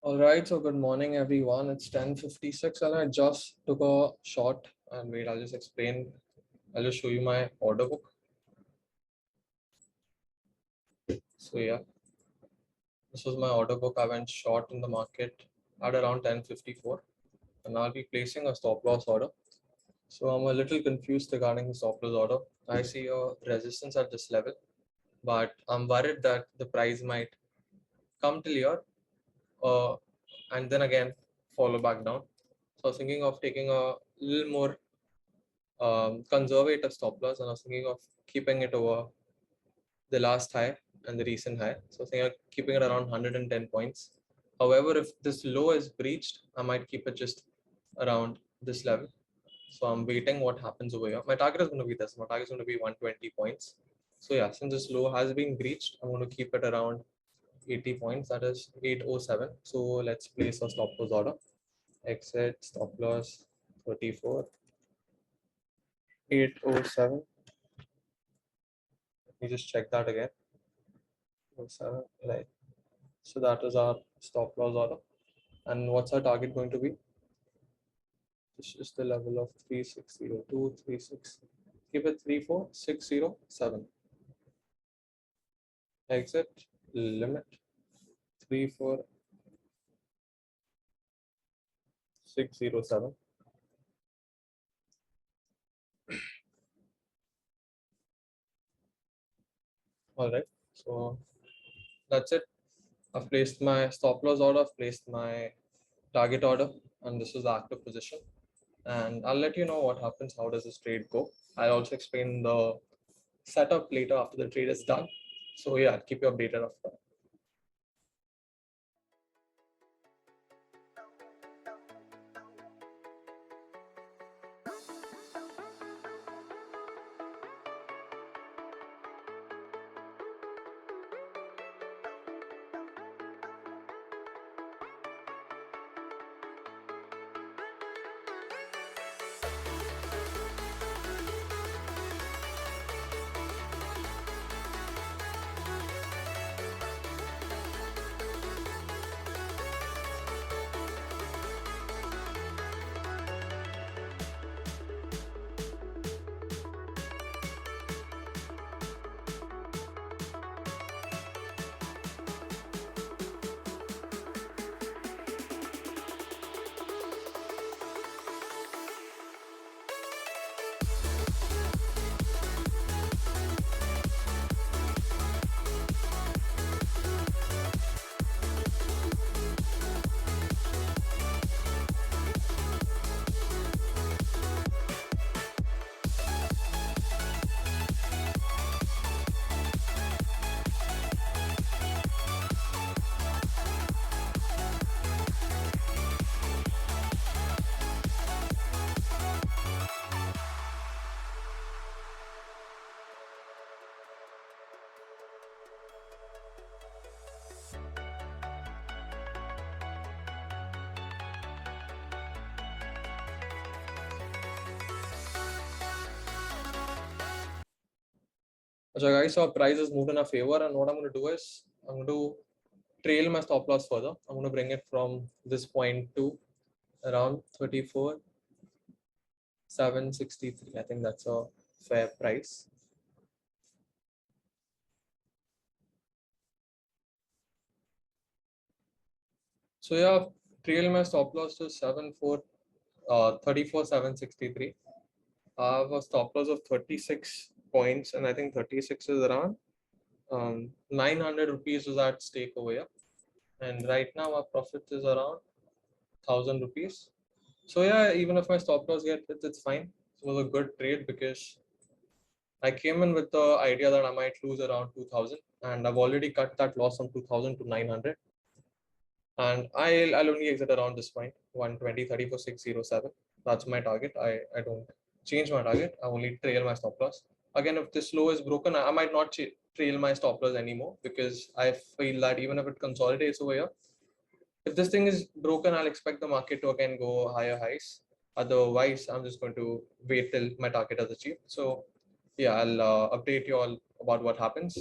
All right, so good morning, everyone. It's 10:56, and I just took a shot. And wait, I'll just explain. I'll just show you my order book. So yeah, this was my order book. I went short in the market at around 10:54, and I'll be placing a stop loss order. So I'm a little confused regarding the stop loss order. I see a resistance at this level, but I'm worried that the price might come till here, uh, and then again follow back down. So I was thinking of taking a little more conservative stop loss, and I was thinking of keeping it over the last high and the recent high. So I was thinking of keeping it around 110 points. However, if this low is breached, I might keep it just around this level. So I'm waiting what happens over here. My target is going to be this. My target is going to be 120 points. So yeah, since this low has been breached, I'm going to keep it around 80 points. That is 807. So let's place a stop loss order. Exit stop loss 34. 807. Let me just check that again. 07, right. So that is our stop loss order. And what's our target going to be? This is the level of 3602, 36. Keep it 34607. Exit limit 34607. All right. So that's it. I've placed my stop loss order, I've placed my target order, and this is the active position. And I'll let you know what happens. How does this trade go? I'll also explain the setup later after the trade is done. So yeah, I'll keep you updated after that. So guys, so our price has moved in our favor, and what I'm going to do is I'm going to trail my stop loss further. I'm going to bring it from this point to around 34,763. I think that's a fair price. So yeah, trail my stop loss to 34,763. I have a stop loss of 36 points, and I think 36 is around 900 rupees is at stake over here. And right now our profit is around 1,000 rupees. So yeah, even if my stop loss gets hit, it's fine. It was a good trade because I came in with the idea that I might lose around 2,000, and I've already cut that loss from 2,000 to 900. And I'll only exit around this point, 120, 34,607. That's my target. I don't change my target. I only trail my stop loss. Again, if this low is broken, I might not trail my stop loss anymore, because I feel that even if it consolidates over here, if this thing is broken, I'll expect the market to again go higher highs. Otherwise, I'm just going to wait till my target is achieved. So yeah, I'll update you all about what happens.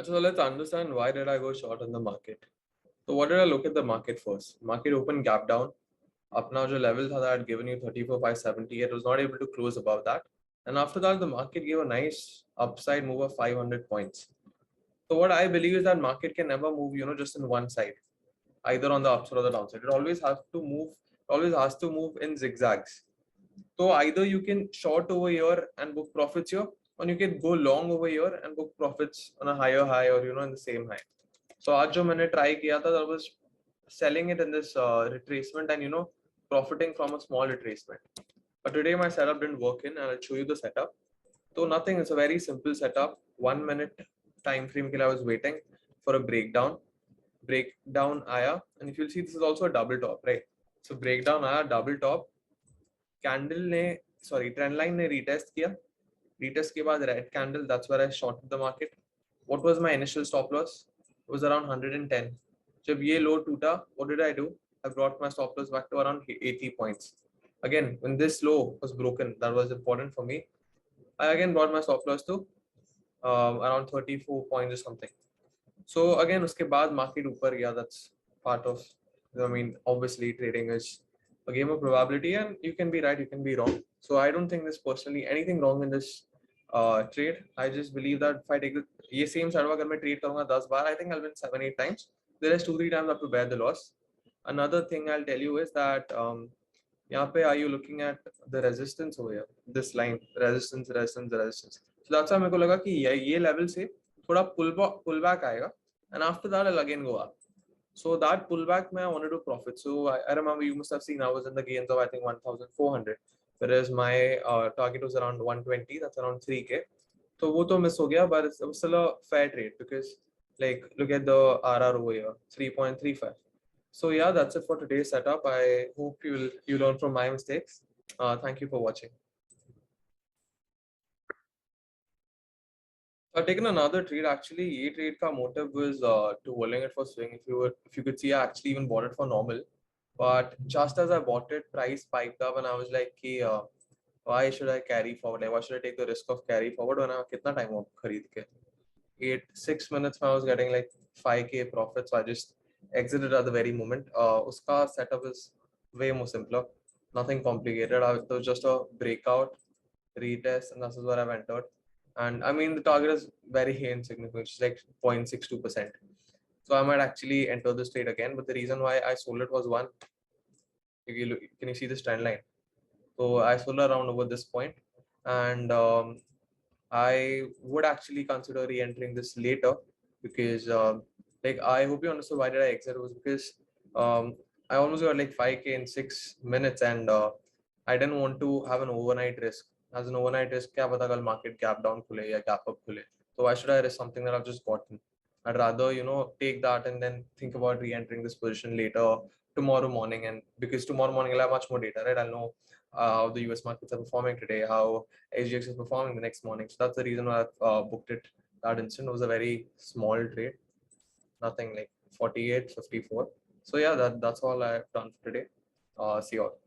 So let's understand why did I go short in the market. So what did I look at the market first? Market open gap down. Apna jo level tha that I had given you 34,570. It was not able to close above that. And after that, the market gave a nice upside move of 500 points. So what I believe is that market can never move, just in one side, either on the upside or the downside. It always has to move in zigzags. So either you can short over here and book profits here, or you can go long over here and book profits on a higher high or in the same high. So आज जो मैंने try किया था, that was selling it in this retracement and profiting from a small retracement. But today my setup didn't work and I'll show you the setup. So nothing, it's a very simple setup. 1 minute time frame के लिए I was waiting for a breakdown. Breakdown आया, and if you'll see, this is also a double top, right? So breakdown आया, double top. Candle ने trend line ने retest किया. Retest के बाद red candle, that's where I shorted the market. What was my initial stop loss? It was around 110. जब ये low टूटा, what did I do? I brought my stop loss back to around 80 points. Again, when this low was broken, that was important for me. I again brought my stop loss to around 34 points or something. So again, उसके बाद market ऊपर गया. That's part of, obviously trading is a game of probability, and you can be right, you can be wrong. So I don't think there's personally anything wrong in this trade. I just believe that if I take ये same setup अगर मैं trade करूँगा 10 बार, I think I'll win 7-8 times. The rest 2-3 times I have to bear the loss. Another thing I'll tell you is that यहाँ पे are you looking at the resistance over here? This line, resistance. So that's why मेरे को लगा कि ये level से थोड़ा pullback आएगा, and after that I'll again go up. So that pullback I wanted to profit. So I remember you must have seen I was in the gains of I think 1,400, whereas my target was around 120. That's around 3K. So वो तो miss हो गया, but it was still a fair trade because look at the RR over here, 3.35. So yeah, that's it for today's setup. I hope you learn from my mistakes. Thank you for watching. I've taken another trade. Actually, ये trade का motive was to holding it for swing. If you could see, I actually even bought it for normal. But just as I bought it, price spiked up, and I was like, why should I carry forward? Like, why should I take the risk of carry forward when I कितना time हो खरीद के? 6 minutes I was getting like 5K profit, so I just exited at the very moment. Uska setup is way more simpler, nothing complicated. It was just a breakout, retest, and this is where I've entered. And the target is very insignificant, it's like 0.62%. So I might actually enter this trade again, but the reason why I sold it was one. Can you see this trend line? So I sold around over this point, and I would actually consider re-entering this later because I hope you understood why did I exit. It was because I almost got like 5K in 6 minutes, and I didn't want to have an overnight risk. As an overnight risk, क्या पता कल market gap down खुले या gap up खुले. So why should I risk something that I've just gotten? I'd rather take that and then think about re-entering this position later tomorrow morning, and because tomorrow morning I'll have much more data, right? I'll know how the US markets are performing today, how SGX is performing the next morning. So that's the reason why I've booked it that instant. It was a very small trade, nothing like 48, 54. So yeah, that's all I've done for today. See you all.